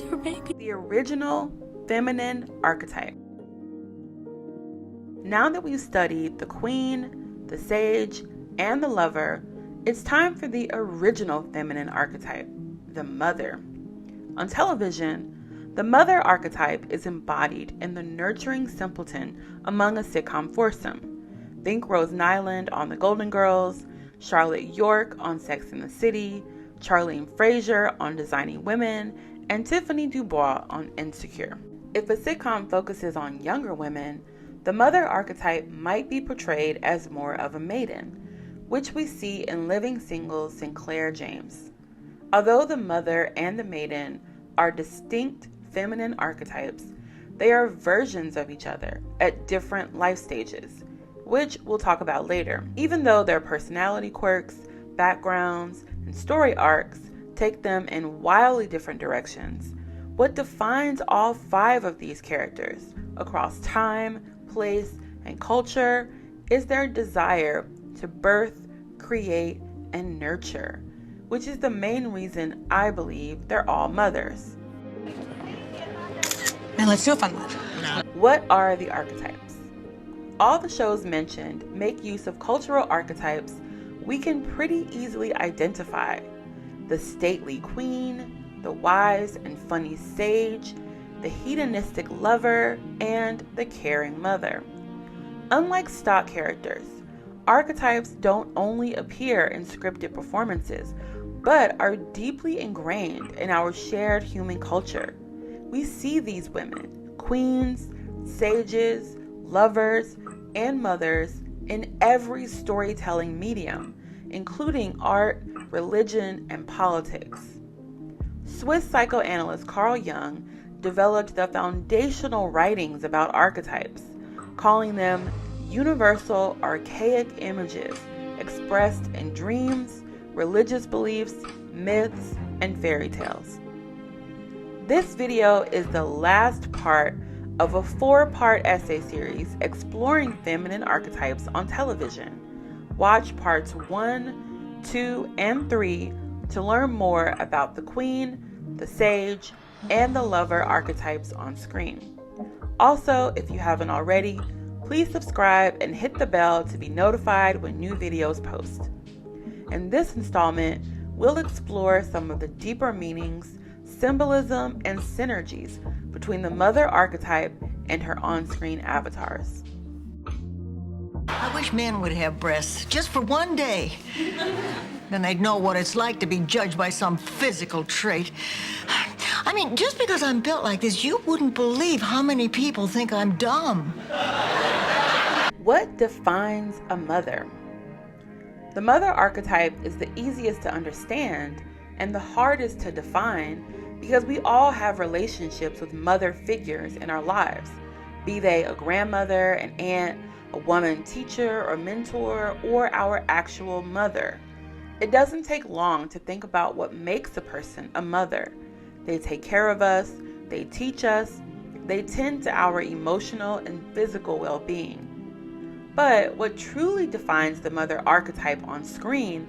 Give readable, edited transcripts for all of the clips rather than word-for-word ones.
your baby. The original feminine archetype. Now that we've studied the queen, the sage, and the lover, it's time for the original feminine archetype, the mother. On television, the mother archetype is embodied in the nurturing simpleton among a sitcom foursome. Think Rose Nyland on The Golden Girls, Charlotte York on Sex and the City, Charlene Frazier on Designing Women, and Tiffany Dubois on Insecure. If a sitcom focuses on younger women, the mother archetype might be portrayed as more of a maiden, which we see in Living Single Sinclair James. Although the mother and the maiden are distinct feminine archetypes, they are versions of each other at different life stages, which we'll talk about later. Even though their personality quirks, backgrounds, and story arcs take them in wildly different directions, what defines all 5 of these characters across time, place, and culture is their desire to birth, create, and nurture, which is the main reason I believe they're all mothers. Now let's do a fun one. What are the archetypes? All the shows mentioned make use of cultural archetypes we can pretty easily identify: the stately queen, the wise and funny sage, the hedonistic lover, and the caring mother. Unlike stock characters, archetypes don't only appear in scripted performances, but are deeply ingrained in our shared human culture. We see these women, queens, sages, lovers, and mothers in every storytelling medium, including art, religion, and politics. Swiss psychoanalyst Carl Jung developed the foundational writings about archetypes, calling them universal archaic images expressed in dreams, religious beliefs, myths, and fairy tales. This video is the last part of a 4-part essay series exploring feminine archetypes on television. Watch parts 1, 2, and 3 to learn more about the queen, the sage, and the lover archetypes on screen. Also, if you haven't already, please subscribe and hit the bell to be notified when new videos post. In this installment, we'll explore some of the deeper meanings, symbolism, and synergies between the mother archetype and her on-screen avatars. I wish men would have breasts, just for one day. Then they'd know what it's like to be judged by some physical trait. I mean, just because I'm built like this, you wouldn't believe how many people think I'm dumb. What defines a mother? The mother archetype is the easiest to understand and the hardest to define because we all have relationships with mother figures in our lives, be they a grandmother, an aunt, a woman teacher or mentor, or our actual mother. It doesn't take long to think about what makes a person a mother. They take care of us, they teach us, they tend to our emotional and physical well-being. But what truly defines the mother archetype on screen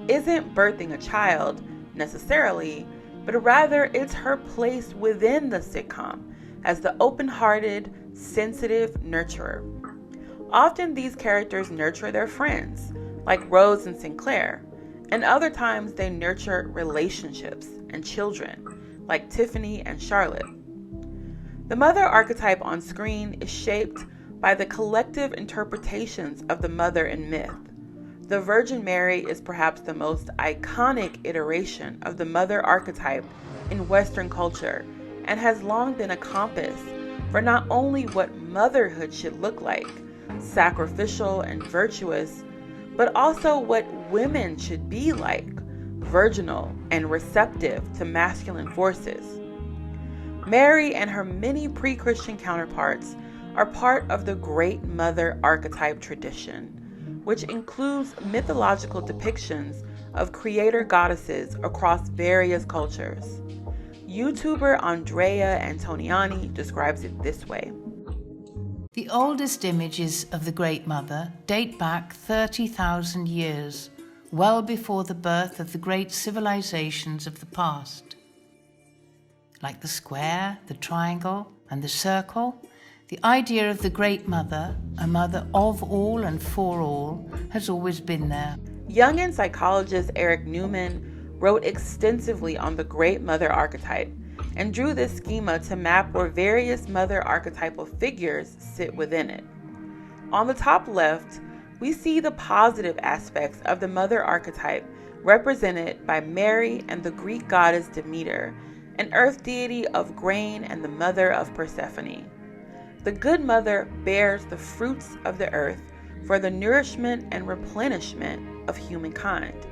isn't birthing a child necessarily, but rather it's her place within the sitcom as the open-hearted, sensitive nurturer. Often these characters nurture their friends, like Rose and Sinclair, and other times they nurture relationships and children, like Tiffany and Charlotte. The mother archetype on screen is shaped by the collective interpretations of the mother in myth. The Virgin Mary is perhaps the most iconic iteration of the mother archetype in Western culture and has long been a compass for not only what motherhood should look like, sacrificial and virtuous, but also what women should be like, virginal and receptive to masculine forces. Mary and her many pre-Christian counterparts are part of the Great Mother archetype tradition, which includes mythological depictions of creator goddesses across various cultures. YouTuber Andrea Antoniani describes it this way. The oldest images of the Great Mother date back 30,000 years, well before the birth of the great civilizations of the past. like the square, the triangle, and the circle. The idea of the Great Mother, a mother of all and for all, has always been there. Jungian psychologist Eric Newman wrote extensively on the Great Mother archetype and drew this schema to map where various mother archetypal figures sit within it. On the top left, we see the positive aspects of the mother archetype represented by Mary and the Greek goddess Demeter, an earth deity of grain and the mother of Persephone. The good mother bears the fruits of the earth for the nourishment and replenishment of humankind.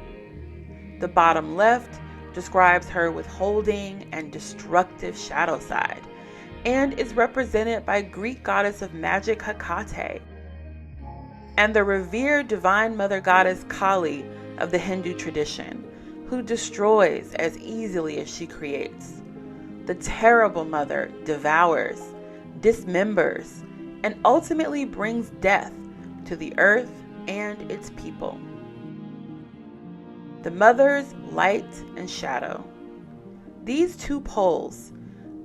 The bottom left describes her withholding and destructive shadow side, and is represented by Greek goddess of magic Hecate, and the revered divine mother goddess Kali of the Hindu tradition, who destroys as easily as she creates. The terrible mother devours, dismembers, and ultimately brings death to the earth and its people. The mother's light and shadow. These two poles,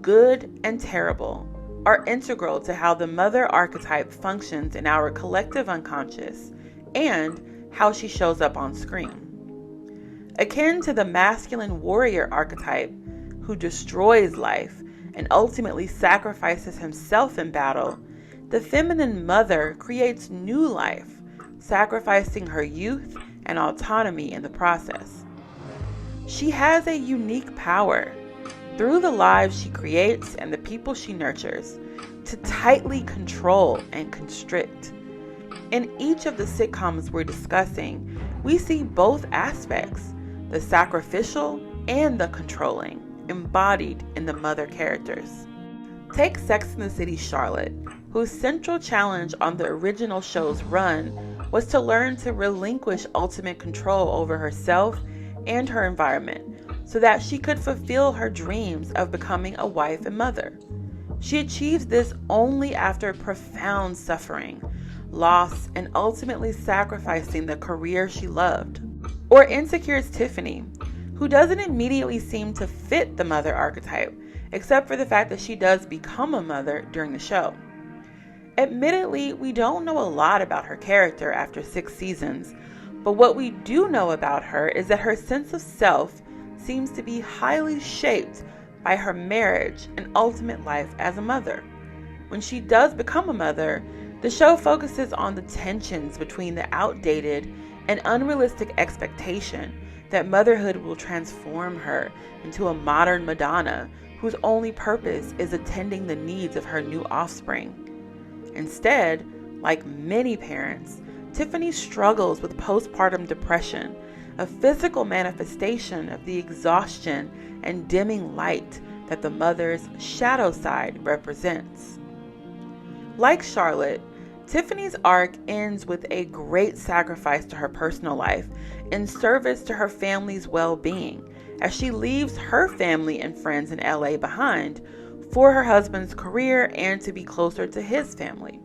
good and terrible, are integral to how the mother archetype functions in our collective unconscious and how she shows up on screen. Akin to the masculine warrior archetype, who destroys life and ultimately sacrifices himself in battle, the feminine mother creates new life, sacrificing her youth and autonomy in the process. She has a unique power, through the lives she creates and the people she nurtures, to tightly control and constrict. In each of the sitcoms we're discussing, we see both aspects, the sacrificial and the controlling, embodied in the mother characters. Take Sex and the City Charlotte, whose central challenge on the original show's run was to learn to relinquish ultimate control over herself and her environment so that she could fulfill her dreams of becoming a wife and mother. She achieves this only after profound suffering, loss, and ultimately sacrificing the career she loved. Or Insecure's Tiffany, who doesn't immediately seem to fit the mother archetype, except for the fact that she does become a mother during the show. Admittedly, we don't know a lot about her character after 6 seasons, but what we do know about her is that her sense of self seems to be highly shaped by her marriage and ultimate life as a mother. When she does become a mother, the show focuses on the tensions between the outdated and unrealistic expectation that motherhood will transform her into a modern Madonna whose only purpose is attending the needs of her new offspring. Instead, like many parents, Tiffany struggles with postpartum depression, a physical manifestation of the exhaustion and dimming light that the mother's shadow side represents. Like Charlotte, Tiffany's arc ends with a great sacrifice to her personal life in service to her family's well-being, as she leaves her family and friends in LA behind for her husband's career and to be closer to his family.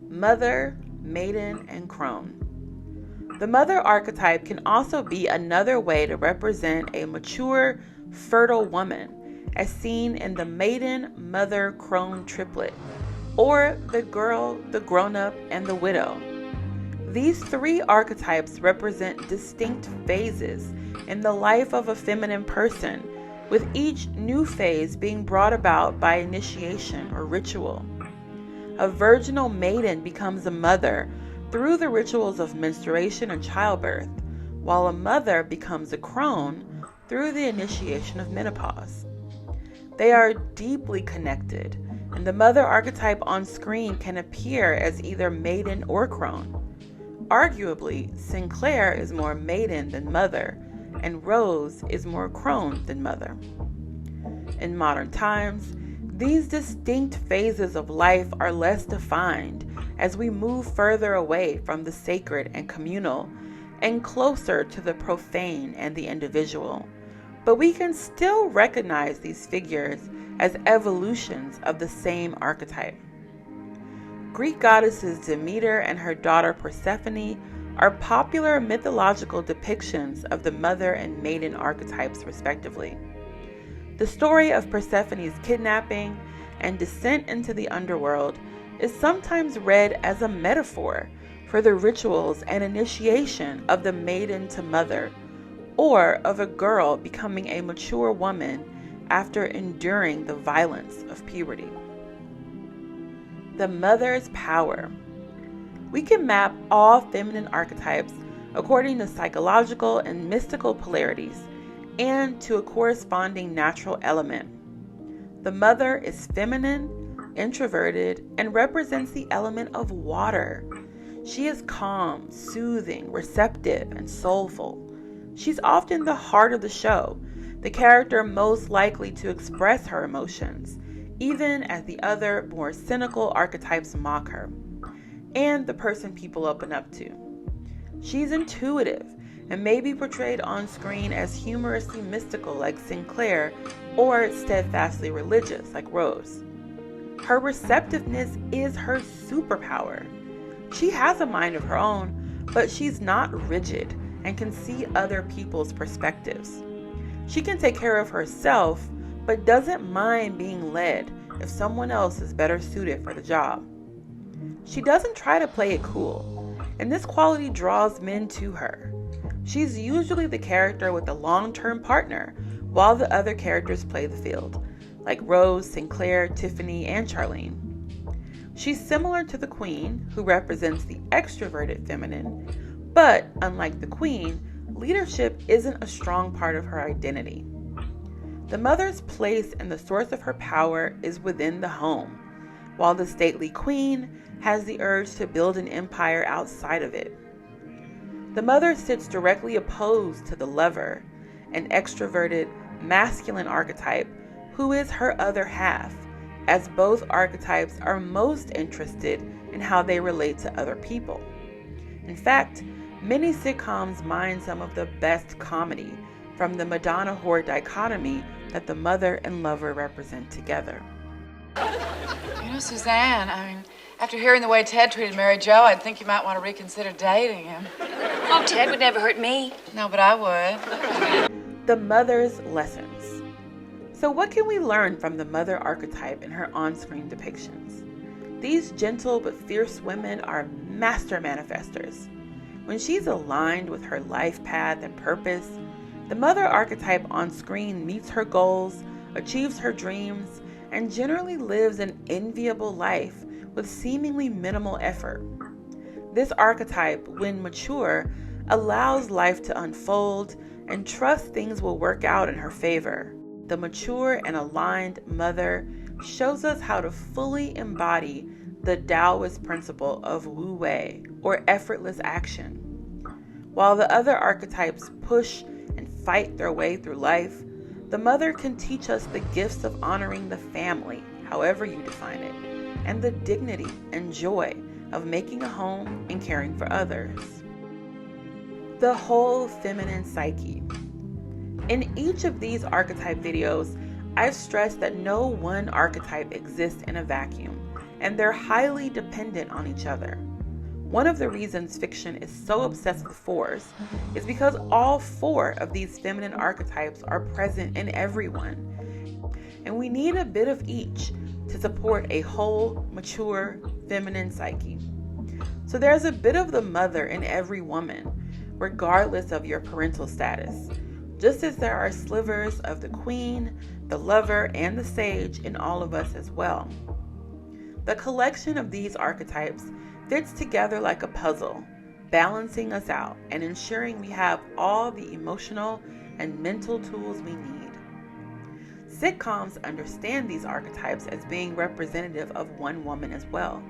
Mother, maiden, and crone. The mother archetype can also be another way to represent a mature, fertile woman, as seen in the maiden, mother, crone triplet, or the girl, the grown-up, and the widow. These 3 archetypes represent distinct phases in the life of a feminine person, with each new phase being brought about by initiation or ritual. A virginal maiden becomes a mother through the rituals of menstruation and childbirth, while a mother becomes a crone through the initiation of menopause. They are deeply connected, and the mother archetype on screen can appear as either maiden or crone. Arguably, Sinclair is more maiden than mother, and Rose is more crone than mother. In modern times, these distinct phases of life are less defined as we move further away from the sacred and communal and closer to the profane and the individual. But we can still recognize these figures as evolutions of the same archetype. Greek goddesses Demeter and her daughter Persephone are popular mythological depictions of the mother and maiden archetypes, respectively. The story of Persephone's kidnapping and descent into the underworld is sometimes read as a metaphor for the rituals and initiation of the maiden to mother, or of a girl becoming a mature woman after enduring the violence of puberty. The mother's power. We can map all feminine archetypes according to psychological and mystical polarities and to a corresponding natural element. The mother is feminine, introverted, and represents the element of water. She is calm, soothing, receptive, and soulful. She's often the heart of the show, the character most likely to express her emotions, even as the other, more cynical archetypes mock her, and the person people open up to. She's intuitive and may be portrayed on screen as humorously mystical like Sinclair or steadfastly religious like Rose. Her receptiveness is her superpower. She has a mind of her own, but she's not rigid and can see other people's perspectives. She can take care of herself, but doesn't mind being led if someone else is better suited for the job. She doesn't try to play it cool, and this quality draws men to her. She's usually the character with a long-term partner, while the other characters play the field, like Rose, Sinclair, Tiffany, and Charlene. She's similar to the Queen, who represents the extroverted feminine, but unlike the Queen, leadership isn't a strong part of her identity. The mother's place and the source of her power is within the home, while the stately Queen has the urge to build an empire outside of it. The mother sits directly opposed to the lover, an extroverted, masculine archetype who is her other half, as both archetypes are most interested in how they relate to other people. In fact, many sitcoms mine some of the best comedy from the Madonna whore dichotomy that the mother and lover represent together. You know, Suzanne, after hearing the way Ted treated Mary Jo, I'd think you might want to reconsider dating him. Oh, Ted would never hurt me. No, but I would. The mother's lessons. So what can we learn from the mother archetype in her on-screen depictions? These gentle but fierce women are master manifestors. When she's aligned with her life path and purpose, the mother archetype on screen meets her goals, achieves her dreams, and generally lives an enviable life with seemingly minimal effort. This archetype, when mature, allows life to unfold and trusts things will work out in her favor. The mature and aligned mother shows us how to fully embody the Taoist principle of Wu Wei, or effortless action. While the other archetypes push and fight their way through life, the mother can teach us the gifts of honoring the family, however you define it, and the dignity and joy of making a home and caring for others. The whole feminine psyche. In each of these archetype videos, I've stressed that no one archetype exists in a vacuum, and they're highly dependent on each other. One of the reasons fiction is so obsessed with fours is because all four of these feminine archetypes are present in everyone, and we need a bit of each to support a whole, mature, feminine psyche. So there's a bit of the mother in every woman, regardless of your parental status, just as there are slivers of the queen, the lover, and the sage in all of us as well. The collection of these archetypes fits together like a puzzle, balancing us out and ensuring we have all the emotional and mental tools we need. Sitcoms understand these archetypes as being representative of one woman as well.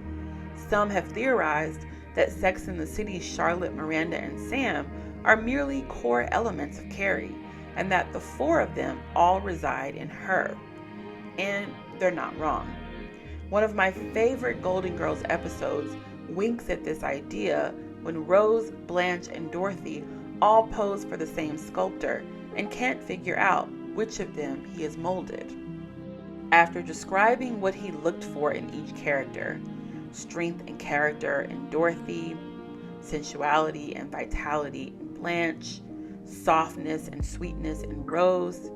Some have theorized that Sex and the City's Charlotte, Miranda, and Sam are merely core elements of Carrie, and that the four of them all reside in her. And they're not wrong. One of my favorite Golden Girls episodes winks at this idea when Rose, Blanche, and Dorothy all pose for the same sculptor and can't figure out which of them he has molded. After describing what he looked for in each character, strength and character in Dorothy, sensuality and vitality in Blanche, softness and sweetness in Rose,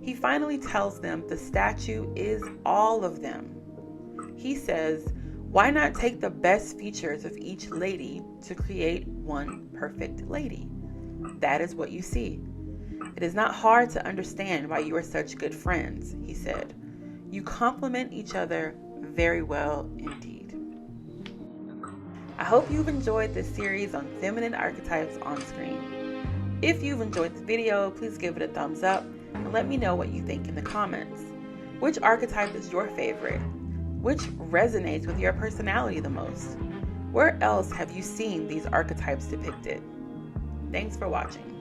he finally tells them the statue is all of them. He says, why not take the best features of each lady to create one perfect lady? That is what you see. It is not hard to understand why you are such good friends, he said. You complement each other very well indeed. I hope you've enjoyed this series on feminine archetypes on screen. If you've enjoyed the video, please give it a thumbs up and let me know what you think in the comments. Which archetype is your favorite? Which resonates with your personality the most? Where else have you seen these archetypes depicted? Thanks for watching.